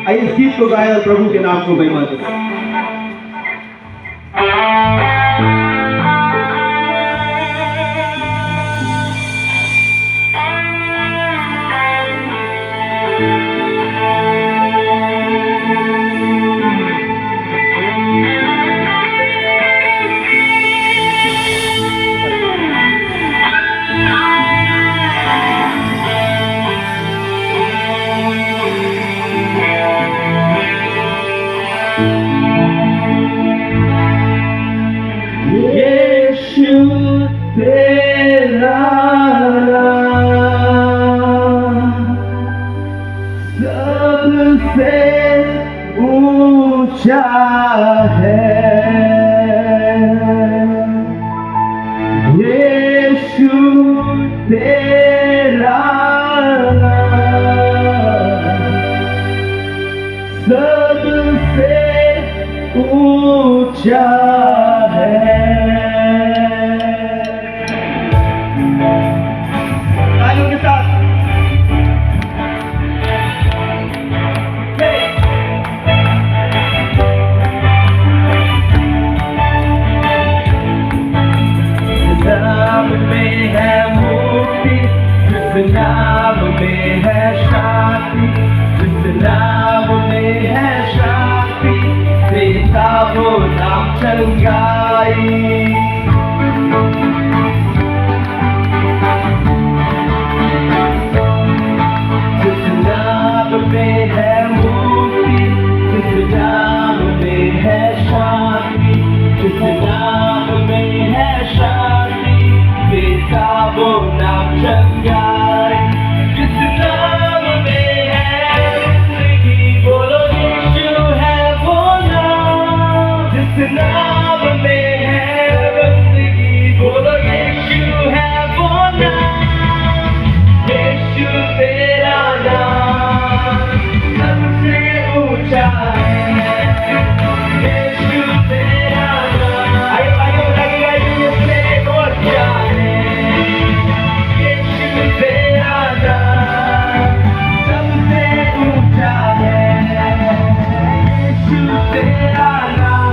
आइए इस गीत को गाएं और प्रभु के नाम को महिमा दें। तेरा सबसे ऊंचा है, यीशु तेरा सबसे ऊंचा है। नाम में है शांति, जिस नाम में है शांति, देता वो नाम चंगाई। जिस नाम में है मुक्ति, जिस नाम में है शांति, जिस नाम में है शांति, देता वो नाम चंगाई। नाम में है बंदगी, बोलो यीशु है वो नाम, यीशु तेरा नाम सबसे ऊंचा है, यीशु तेरा नाम। आइए भाइयों लगेगा इससे और क्या है, यीशु तेरा नाम सबसे ऊंचा है, यीशु तेरा नाम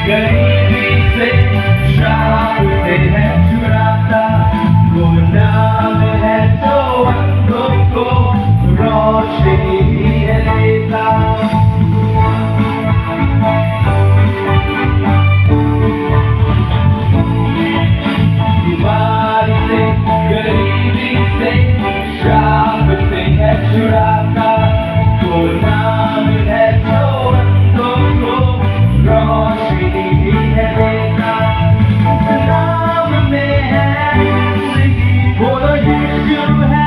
गरीबी से श्राप से है छुड़ाता, वो नाम है तो अंधों को रोशनी है देता। बीमारी से गरीबी से श्राप से है छुड़ाता, वो नाम है तो अंधों को रोशनी है देता। नाम में है जिंदगी, बोलो यीशु है